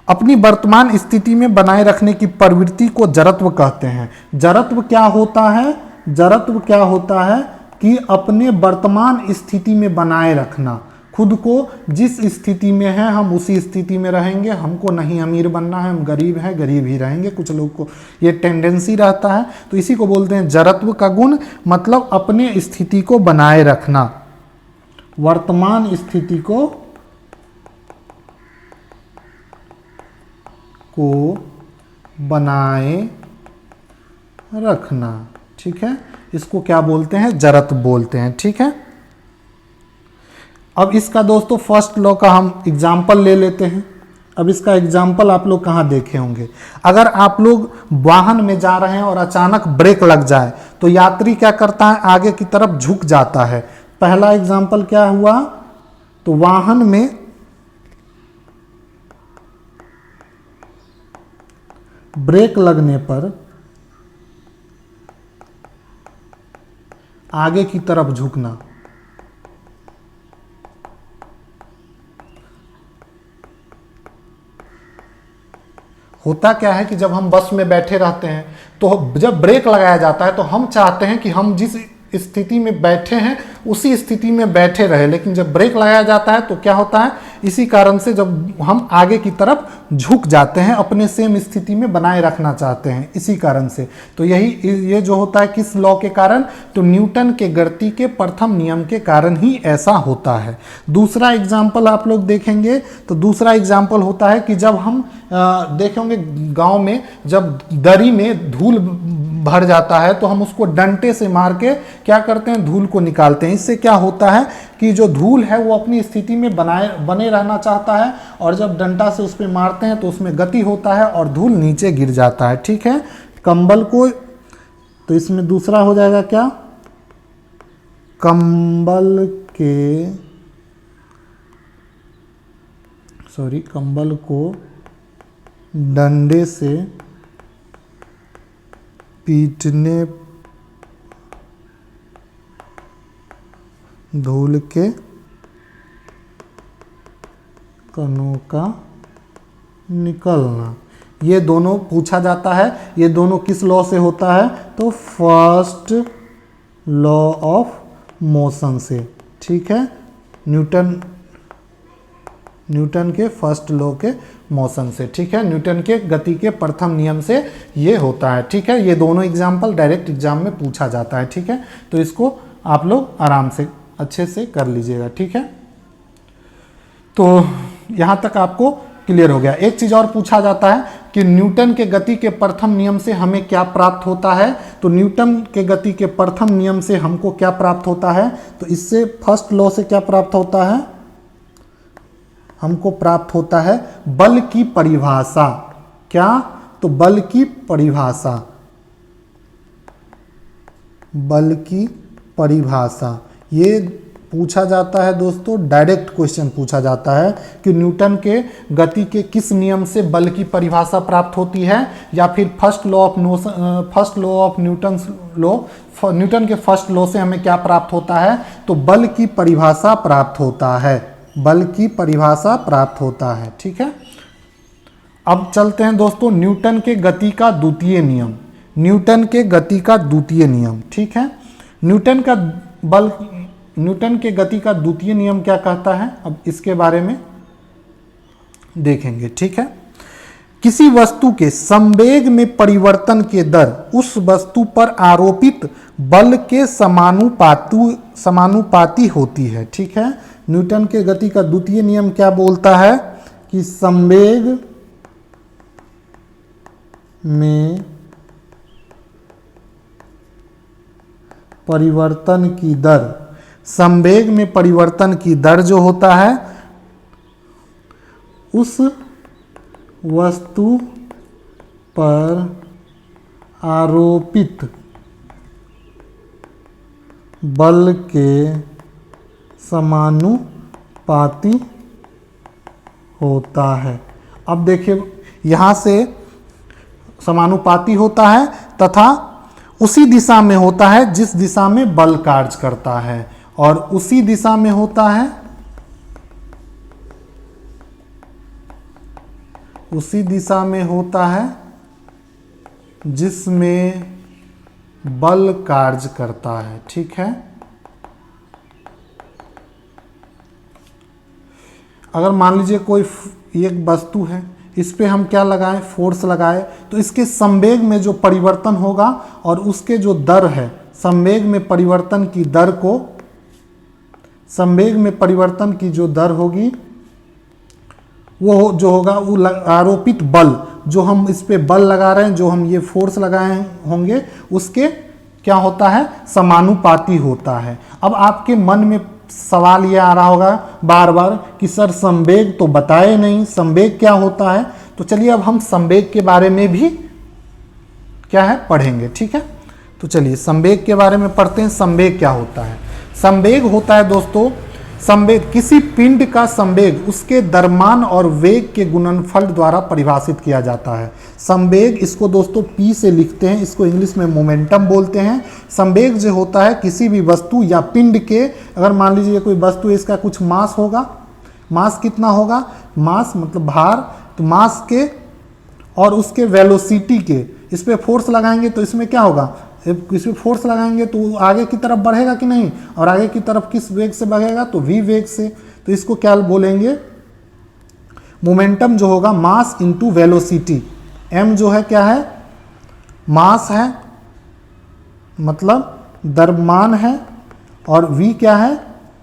अपनी वर्तमान स्थिति में बनाए रखने की प्रवृत्ति को जड़त्व कहते हैं। जड़त्व क्या होता है? जड़त्व क्या होता है कि अपने वर्तमान स्थिति में बनाए रखना, खुद को जिस स्थिति में है हम उसी स्थिति में रहेंगे, हमको नहीं अमीर बनना है, हम गरीब हैं गरीब ही रहेंगे, कुछ लोग को ये टेंडेंसी रहता है, तो इसी को बोलते हैं जड़त्व का गुण, मतलब अपने स्थिति को बनाए रखना, वर्तमान स्थिति को बनाए रखना, ठीक है। इसको क्या बोलते हैं? जड़त्व बोलते हैं, ठीक है। अब इसका दोस्तों फर्स्ट लॉ का हम एग्जाम्पल ले लेते हैं। अब इसका एग्जाम्पल आप लोग कहाँ देखे होंगे? अगर आप लोग वाहन में जा रहे हैं और अचानक ब्रेक लग जाए तो यात्री क्या करता है? आगे की तरफ झुक जाता है। पहला एग्जाम्पल क्या हुआ? तो वाहन में ब्रेक लगने पर आगे की तरफ झुकना, होता क्या है कि जब हम बस में बैठे रहते हैं तो जब ब्रेक लगाया जाता है तो हम चाहते हैं कि हम जिस स्थिति में बैठे हैं उसी स्थिति में बैठे रहे, लेकिन जब ब्रेक लगाया जाता है तो क्या होता है, इसी कारण से जब हम आगे की तरफ झुक जाते हैं, अपने सेम स्थिति में बनाए रखना चाहते हैं, इसी कारण से। तो ये जो होता है किस लॉ के कारण, तो न्यूटन के गति के प्रथम नियम के कारण ही ऐसा होता है। दूसरा एग्जाम्पल आप लोग देखेंगे तो दूसरा एग्जाम्पल होता है कि जब हम देखेंगे गांव में जब दरी में धूल भर जाता है तो हम उसको डंडे से मार के क्या करते हैं, धूल को निकालते हैं। इससे क्या होता है कि जो धूल है वो अपनी स्थिति में बने रहना चाहता है, और जब डंडा से उस पर मारते हैं तो उसमें गति होता है और धूल नीचे गिर जाता है। ठीक है, कंबल को, तो इसमें दूसरा हो जाएगा क्या, कंबल को डंडे से पीटने धूल के कणों का निकलना, ये दोनों पूछा जाता है। ये दोनों किस लॉ से होता है, तो फर्स्ट लॉ ऑफ मोशन से। ठीक है, न्यूटन के फर्स्ट लॉ के मोशन से। ठीक है, न्यूटन के गति के प्रथम नियम से ये होता है। ठीक है, ये दोनों एग्जाम्पल डायरेक्ट एग्जाम में पूछा जाता है। ठीक है, तो इसको आप लोग आराम से अच्छे से कर लीजिएगा। ठीक है, तो यहाँ तक आपको क्लियर हो गया। एक चीज और पूछा जाता है कि न्यूटन के गति के प्रथम नियम से हमें क्या प्राप्त होता है, तो न्यूटन के गति के प्रथम नियम से हमको क्या प्राप्त होता है, तो इससे फर्स्ट लॉ से क्या प्राप्त होता है, हमको प्राप्त होता है बल की परिभाषा। क्या, तो बल की परिभाषा, बल की परिभाषा ये पूछा जाता है दोस्तों, डायरेक्ट क्वेश्चन पूछा जाता है कि न्यूटन के गति के किस नियम से बल की परिभाषा प्राप्त होती है, या फिर न्यूटन के फर्स्ट लॉ से हमें क्या प्राप्त होता है, तो बल की परिभाषा प्राप्त होता है, बल की परिभाषा प्राप्त होता है। ठीक है, अब चलते हैं दोस्तों न्यूटन के गति का द्वितीय नियम, न्यूटन के गति का द्वितीय नियम। ठीक है, न्यूटन के गति का द्वितीय नियम क्या कहता है, अब इसके बारे में देखेंगे। ठीक है, किसी वस्तु के संवेग में परिवर्तन के दर उस वस्तु पर आरोपित बल के समानुपाती होती है। ठीक है, न्यूटन के गति का द्वितीय नियम क्या बोलता है कि संवेग में परिवर्तन की दर, संवेग में परिवर्तन की दर जो होता है उस वस्तु पर आरोपित बल के समानुपाती होता है। अब देखिए यहाँ से समानुपाती होता है तथा उसी दिशा में होता है जिस दिशा में बल कार्य करता है, और उसी दिशा में होता है, उसी दिशा में होता है जिसमें बल कार्य करता है। ठीक है, अगर मान लीजिए कोई एक वस्तु है, इस पे हम क्या लगाएं, फोर्स लगाएं, तो इसके संवेग में जो परिवर्तन होगा और उसके जो दर है, संवेग में परिवर्तन की दर को, संवेग में परिवर्तन की जो दर होगी वो जो होगा वो आरोपित बल, जो हम इस पे बल लगा रहे हैं, जो हम ये फोर्स लगाए होंगे, उसके क्या होता है, समानुपाती होता है। अब आपके मन में सवाल ये आ रहा होगा बार बार कि सर संवेग तो बताए नहीं, संवेग क्या होता है, तो चलिए अब हम संवेग के बारे में भी क्या है पढ़ेंगे। ठीक है, तो चलिए संवेग के बारे में पढ़ते हैं। संवेग क्या होता है, संवेग होता है दोस्तों, संवेग किसी पिंड का संवेग उसके द्रव्यमान और वेग के गुणनफल द्वारा परिभाषित किया जाता है। संवेग, इसको दोस्तों P से लिखते हैं, इसको इंग्लिश में मोमेंटम बोलते हैं। संवेग जो होता है किसी भी वस्तु या पिंड के, अगर मान लीजिए कोई वस्तु है, इसका कुछ मास होगा, मास कितना होगा, मास मतलब भार, तो मास के और उसके वेलोसिटी के, इस पर फोर्स लगाएंगे तो इसमें क्या होगा, किसी फोर्स लगाएंगे तो आगे की तरफ बढ़ेगा कि नहीं, और आगे की तरफ किस वेग से बढ़ेगा, तो v वेग से। तो इसको क्या बोलेंगे, मोमेंटम जो होगा मास इंटू वेलोसिटी, m जो है क्या है, मास है मतलब द्रव्यमान है, और v क्या है,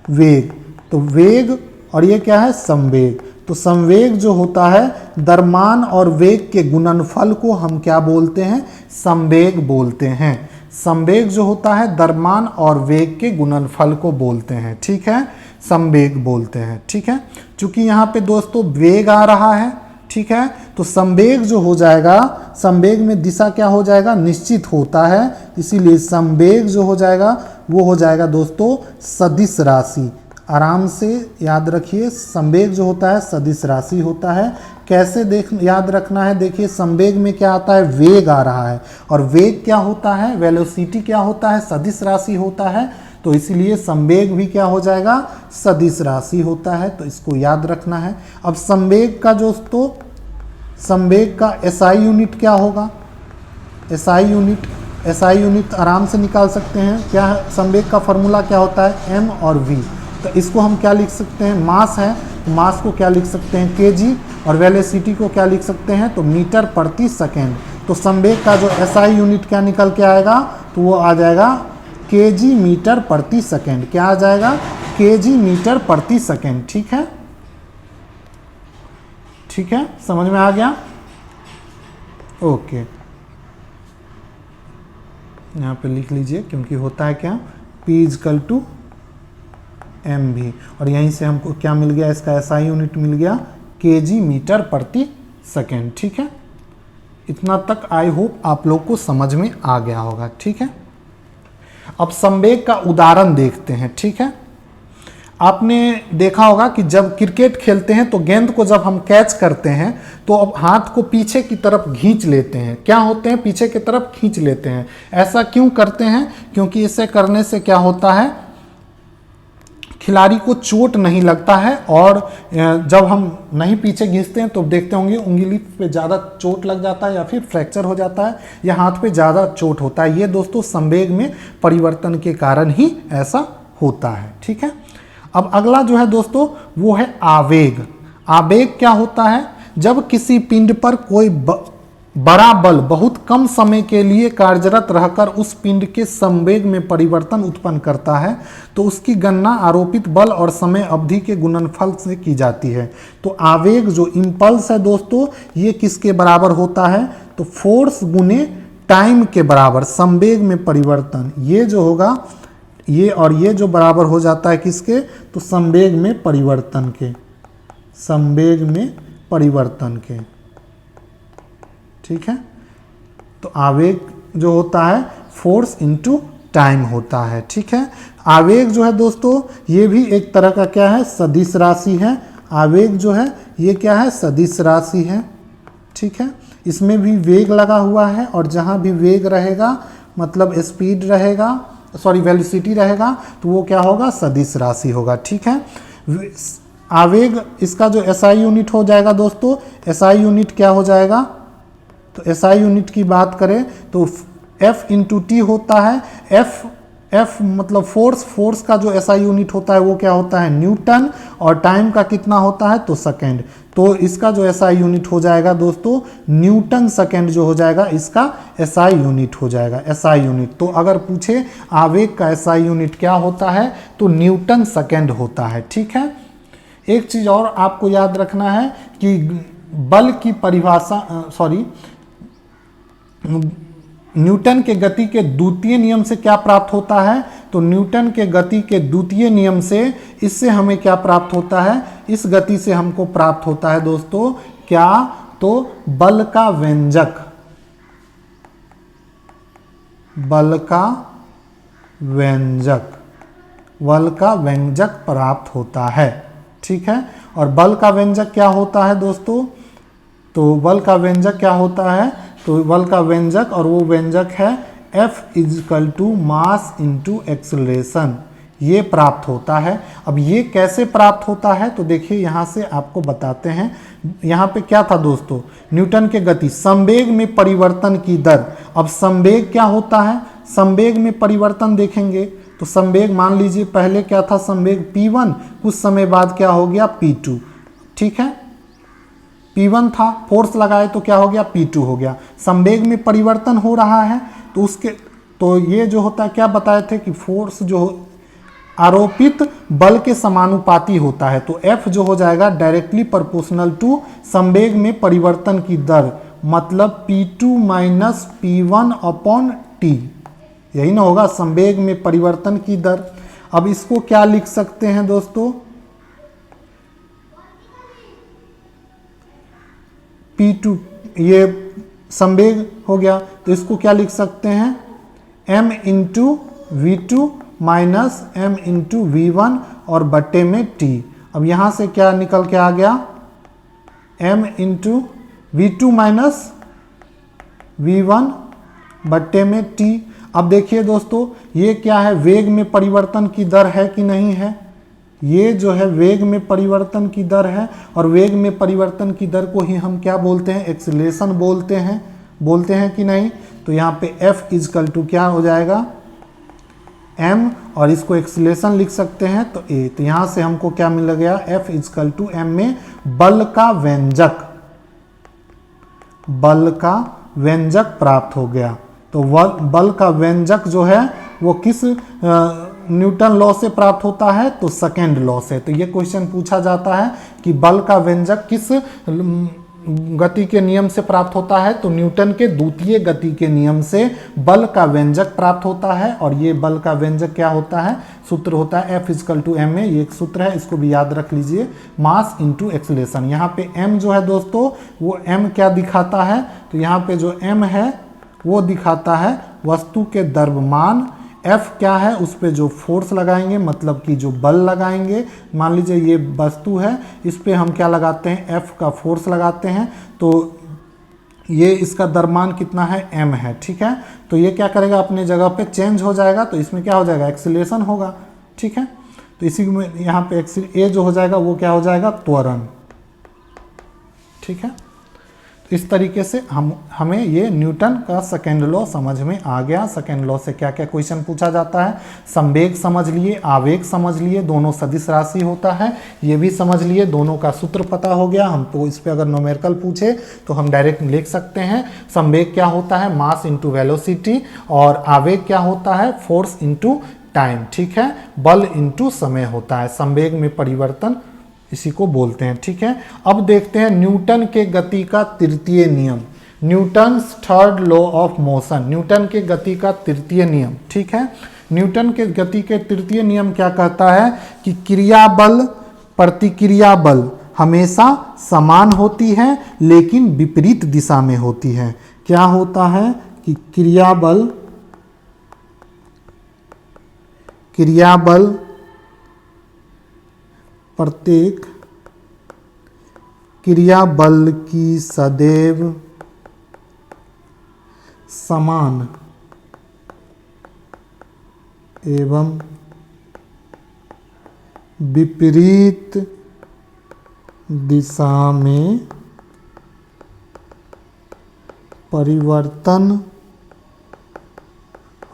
वेग। तो वेग और ये क्या है, संवेग। तो संवेग जो होता है द्रव्यमान और वेग के गुणनफल को हम क्या बोलते हैं, संवेग बोलते हैं। संवेग जो होता है द्रव्यमान और वेग के गुणनफल को बोलते हैं, ठीक है, संवेग बोलते हैं, ठीक है। चूंकि यहाँ पे दोस्तों वेग आ रहा है, ठीक है, तो संवेग जो हो जाएगा, संवेग में दिशा क्या हो जाएगा, निश्चित होता है, इसीलिए संवेग जो हो जाएगा वो हो जाएगा दोस्तों सदिश राशि। आराम से याद रखिए, संवेग जो होता है सदिश राशि होता है। कैसे याद रखना है, देखिए संवेग में क्या आता है, वेग आ रहा है, और वेग क्या होता है, वेलोसिटी क्या होता है, सदिश राशि होता है। तो इसीलिए संवेग भी क्या हो जाएगा, सदिश राशि होता है, तो इसको याद रखना है। अब संवेग का दोस्तों, संवेग का एसआई यूनिट क्या होगा, एसआई यूनिट आराम से निकाल सकते हैं। क्या है, संवेग का फॉर्मूला क्या होता है, m और v। तो इसको हम क्या लिख सकते हैं, मास है तो मास को क्या लिख सकते हैं, kg, और वेलोसिटी को क्या लिख सकते हैं, तो मीटर प्रति सेकेंड। तो संवेग का जो एसआई यूनिट क्या निकल के आएगा, तो वो आ जाएगा kg मीटर प्रति सेकेंड। क्या आ जाएगा, kg मीटर प्रति सेकेंड, ठीक है, ठीक है, समझ में आ गया, ओके। यहाँ पे लिख लीजिए, क्योंकि होता है क्या, P इजकल टू एम भी, और यहीं से हमको क्या मिल गया, इसका एसआई यूनिट मिल गया kg मीटर प्रति सेकेंड, ठीक है। इतना तक आई होप आप लोग को समझ में आ गया होगा, ठीक है। अब संवेग का उदाहरण देखते हैं, ठीक है। आपने देखा होगा कि जब क्रिकेट खेलते हैं तो गेंद को जब हम कैच करते हैं तो अब हाथ को पीछे की तरफ खींच लेते हैं, क्या होते हैं, पीछे की तरफ खींच लेते हैं। ऐसा क्यों करते हैं, क्योंकि इसे करने से क्या होता है, खिलाड़ी को चोट नहीं लगता है, और जब हम नहीं पीछे खींचते हैं तो देखते होंगे उंगली पे ज़्यादा चोट लग जाता है, या फिर फ्रैक्चर हो जाता है, या हाथ पे ज़्यादा चोट होता है। ये दोस्तों संवेग में परिवर्तन के कारण ही ऐसा होता है, ठीक है। अब अगला जो है दोस्तों वो है आवेग। आवेग क्या होता है, जब किसी पिंड पर कोई बड़ा बल बहुत कम समय के लिए कार्यरत रहकर उस पिंड के संवेग में परिवर्तन उत्पन्न करता है, तो उसकी गणना आरोपित बल और समय अवधि के गुणनफल से की जाती है। तो आवेग जो इम्पल्स है दोस्तों, ये किसके बराबर होता है, तो फोर्स गुने टाइम के बराबर, संवेग में परिवर्तन, ये जो होगा, ये और ये जो बराबर हो जाता है किसके, तो संवेग में परिवर्तन के, संवेग में परिवर्तन के, ठीक है। तो आवेग जो होता है फोर्स इनटू टाइम होता है, ठीक है। आवेग जो है दोस्तों ये भी एक तरह का क्या है, सदिश राशि है। आवेग जो है ये क्या है, सदिश राशि है, ठीक है। इसमें भी वेग लगा हुआ है, और जहाँ भी वेग रहेगा मतलब स्पीड रहेगा, सॉरी वेलोसिटी रहेगा, तो वो क्या होगा, सदिश राशि होगा, ठीक है। आवेग इसका जो एसआई यूनिट हो जाएगा दोस्तों, एसआई यूनिट क्या हो जाएगा, तो एसआई यूनिट की बात करें तो F इंटू टी होता है। F मतलब फोर्स का जो एसआई यूनिट होता है वो क्या होता है, न्यूटन, और टाइम का कितना होता है, तो सेकेंड। तो इसका जो एसआई यूनिट हो जाएगा दोस्तों न्यूटन सेकेंड जो हो जाएगा, इसका एसआई यूनिट हो जाएगा, एसआई यूनिट। तो अगर पूछे आवेग का एसआई यूनिट क्या होता है, तो न्यूटन सेकेंड होता है, ठीक है। एक चीज़ और आपको याद रखना है कि बल की परिभाषा, न्यूटन के गति के द्वितीय नियम से क्या प्राप्त होता है, तो न्यूटन के गति के द्वितीय नियम से इससे हमें क्या प्राप्त होता है, इस गति से हमको प्राप्त होता है दोस्तों क्या, तो बल का व्यंजक, बल का व्यंजक प्राप्त होता है, ठीक है। और बल का व्यंजक क्या होता है दोस्तों, तो बल का व्यंजक क्या होता है, तो बल का व्यंजक, और वो व्यंजक है F equal to mass into acceleration, ये प्राप्त होता है। अब ये कैसे प्राप्त होता है, तो देखिए यहाँ से आपको बताते हैं। यहाँ पे क्या था दोस्तों, न्यूटन के गति, संवेग में परिवर्तन की दर। अब संवेग क्या होता है, संवेग में परिवर्तन देखेंगे तो संवेग मान लीजिए पहले क्या था, संवेग P1, कुछ समय बाद क्या हो गया P2, ठीक है। P1 था, फोर्स लगाए तो क्या हो गया, P2 हो गया। संवेग में परिवर्तन हो रहा है तो ये जो होता है, क्या बताए थे कि फोर्स जो आरोपित बल के समानुपाती होता है, तो F जो हो जाएगा डायरेक्टली प्रोपोर्शनल टू संवेग में परिवर्तन की दर, मतलब P2 minus P1 upon T, यही ना होगा संवेग में परिवर्तन की दर। अब इसको क्या लिख सकते हैं दोस्तों, P2 ये संवेग हो गया, तो इसको क्या लिख सकते हैं, m into V2 minus m into V1 और बट्टे में T। अब यहाँ से क्या निकल के आ गया, m into V2 minus V1 बट्टे में T। अब देखिए दोस्तों, ये क्या है, वेग में परिवर्तन की दर है कि नहीं है, ये जो है वेग में परिवर्तन की दर है, और वेग में परिवर्तन की दर को ही हम क्या बोलते हैं, एक्सीलरेशन बोलते हैं कि नहीं। तो यहाँ पे F इजकल टू क्या हो जाएगा, m, और इसको एक्सीलरेशन लिख सकते हैं तो a। तो यहाँ से हमको क्या मिल गया, F इजकल टू m में बल का व्यंजक प्राप्त हो गया। तो बल का व्यंजक जो है वो किस न्यूटन लॉ से प्राप्त होता है, तो सेकेंड लॉ से। तो ये क्वेश्चन पूछा जाता है कि बल का व्यंजक किस गति के नियम से प्राप्त होता है, तो न्यूटन के द्वितीय गति के नियम से बल का व्यंजक प्राप्त होता है। और ये बल का व्यंजक क्या होता है, सूत्र होता है F इजकल टू m में, ये एक सूत्र है, इसको भी याद रख लीजिए, मास इंटू एक्सीलरेशन। यहाँ पे m जो है दोस्तों, वो m क्या दिखाता है, तो यहाँ पे जो m है वो दिखाता है वस्तु के द्रव्यमान। F क्या है, उस पे जो फोर्स लगाएंगे, मतलब कि जो बल लगाएंगे, मान लीजिए ये वस्तु है, इस पे हम क्या लगाते हैं, F का फोर्स लगाते हैं, तो ये इसका द्रव्यमान कितना है, m है, ठीक है। तो ये क्या करेगा, अपने जगह पे चेंज हो जाएगा, तो इसमें क्या हो जाएगा, एक्सीलरेशन होगा, ठीक है। तो इसी में यहाँ पे a जो हो जाएगा वो क्या हो जाएगा, त्वरण, ठीक है। तो इस तरीके से हमें ये न्यूटन का सेकेंड लॉ समझ में आ गया। सेकेंड लॉ से क्या क्या क्वेश्चन पूछा जाता है, संवेग समझ लिए, आवेग समझ लिए, दोनों सदिश राशि होता है ये भी समझ लिए, दोनों का सूत्र पता हो गया। हम तो इस पे अगर न्यूमेरिकल पूछे तो हम डायरेक्ट लिख सकते हैं, संवेग क्या होता है, मास इंटू वेलोसिटी, और आवेग क्या होता है, फोर्स इंटू टाइम, ठीक है। बल इंटू समय होता है, संवेग में परिवर्तन इसी को बोलते हैं, ठीक है। अब देखते हैं न्यूटन के गति का तृतीय नियम, Newton's third law of motion, Newton के गति का तृतीय नियम, ठीक है। न्यूटन के गति के तृतीय नियम क्या कहता है कि क्रिया बल प्रतिक्रिया बल हमेशा समान होती है लेकिन विपरीत दिशा में होती है। क्या होता है कि क्रिया बल प्रत्येक क्रिया बल की सदैव समान एवं विपरीत दिशा में परिवर्तन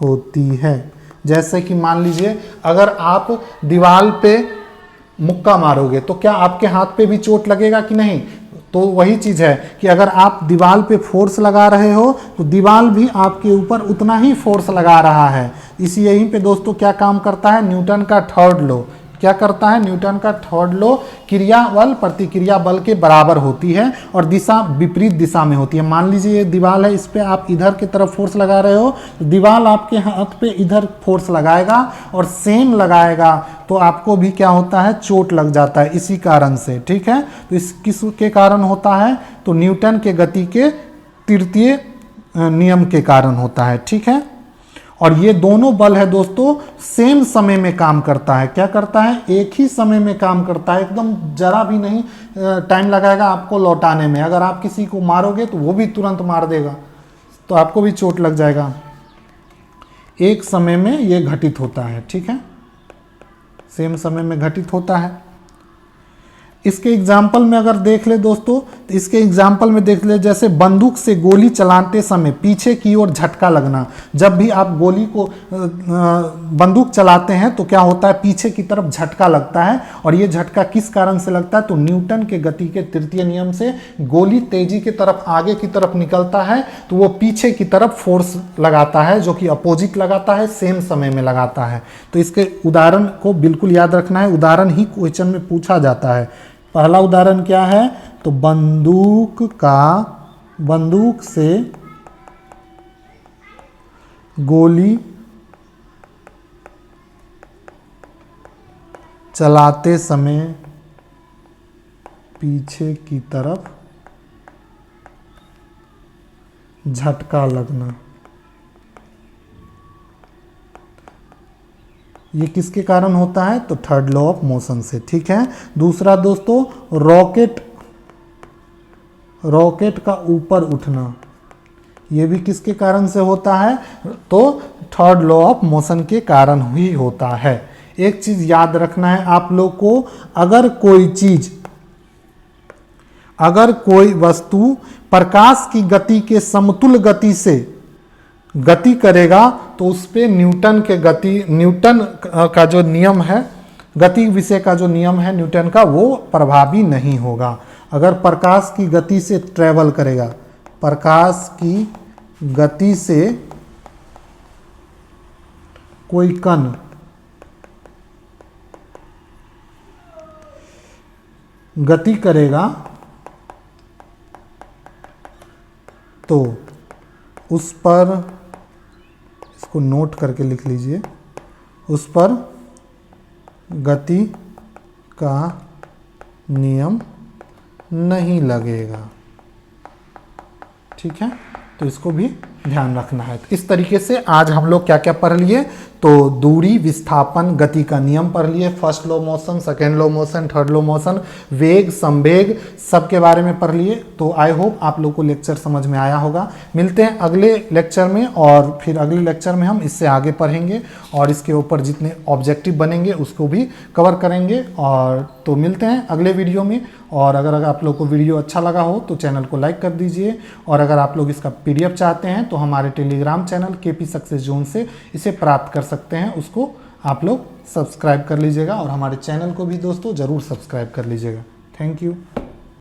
होती है। जैसे कि मान लीजिए अगर आप दीवार पे मुक्का मारोगे तो क्या आपके हाथ पे भी चोट लगेगा कि नहीं, तो वही चीज़ है कि अगर आप दीवार पे फोर्स लगा रहे हो तो दीवार भी आपके ऊपर उतना ही फोर्स लगा रहा है। इसी यहीं पे दोस्तों क्या काम करता है, न्यूटन का थर्ड लॉ क्या करता है, न्यूटन का थर्ड लॉ क्रिया बल प्रतिक्रिया बल के बराबर होती है और दिशा विपरीत दिशा में होती है। मान लीजिए ये दीवार है, इस पे आप इधर की तरफ फोर्स लगा रहे हो, तो दीवार आपके हाथ पे इधर फोर्स लगाएगा और सेम लगाएगा तो आपको भी क्या होता है, चोट लग जाता है इसी कारण से, ठीक है। तो इस किसके कारण होता है, तो न्यूटन के गति के तृतीय नियम के कारण होता है, ठीक है। और ये दोनों बल है दोस्तों सेम समय में काम करता है, क्या करता है, एक ही समय में काम करता है, एकदम जरा भी नहीं टाइम लगाएगा आपको लौटाने में। अगर आप किसी को मारोगे तो वो भी तुरंत मार देगा, तो आपको भी चोट लग जाएगा। एक समय में ये घटित होता है, ठीक है, सेम समय में घटित होता है। इसके एग्जाम्पल में अगर देख ले दोस्तों, तो इसके एग्जाम्पल में देख ले, जैसे बंदूक से गोली चलाते समय पीछे की ओर झटका लगना। जब भी आप गोली को बंदूक चलाते हैं तो क्या होता है, पीछे की तरफ झटका लगता है। और ये झटका किस कारण से लगता है, तो न्यूटन के गति के तृतीय नियम से गोली तेजी की तरफ आगे की तरफ निकलता है तो वो पीछे की तरफ फोर्स लगाता है, जो कि अपोजिट लगाता है, सेम समय में लगाता है। तो इसके उदाहरण को बिल्कुल याद रखना है, उदाहरण ही क्वेश्चन में पूछा जाता है। पहला उदाहरण क्या है, तो बंदूक से गोली चलाते समय पीछे की तरफ झटका लगना। ये किसके कारण होता है, तो थर्ड लॉ ऑफ मोशन से। ठीक है। दूसरा दोस्तों, रॉकेट का ऊपर उठना, ये भी किसके कारण से होता है, तो थर्ड लॉ ऑफ मोशन के कारण ही होता है। एक चीज याद रखना है आप लोग को, अगर कोई वस्तु प्रकाश की गति के समतुल्य गति से गति करेगा तो उस पे न्यूटन का जो नियम है, गति विषय का जो नियम है न्यूटन का, वो प्रभावी नहीं होगा। अगर प्रकाश की गति से ट्रेवल करेगा, प्रकाश की गति से कोई कण गति करेगा तो उस पर, इसको नोट करके लिख लीजिए, उस पर गति का नियम नहीं लगेगा। ठीक है, तो इसको भी ध्यान रखना है। तो इस तरीके से आज हम लोग क्या क्या पढ़ लिए, तो दूरी, विस्थापन, गति का नियम पढ़ लिए, first law motion, second law motion, third law motion, वेग, संवेग, सब के बारे में पढ़ लिए। तो आई होप आप लोग को लेक्चर समझ में आया होगा। मिलते हैं अगले लेक्चर में, और फिर अगले लेक्चर में हम इससे आगे पढ़ेंगे और इसके ऊपर जितने ऑब्जेक्टिव बनेंगे उसको भी कवर करेंगे। और तो मिलते हैं अगले वीडियो में। और अगर आप लोग को वीडियो अच्छा लगा हो तो चैनल को लाइक कर दीजिए, और अगर आप लोग इसका PDF चाहते हैं तो हमारे Telegram channel KP success zone से इसे प्राप्त कर सकते हैं। उसको आप लोग सब्सक्राइब कर लीजिएगा, और हमारे चैनल को भी दोस्तों ज़रूर सब्सक्राइब कर लीजिएगा। Thank you.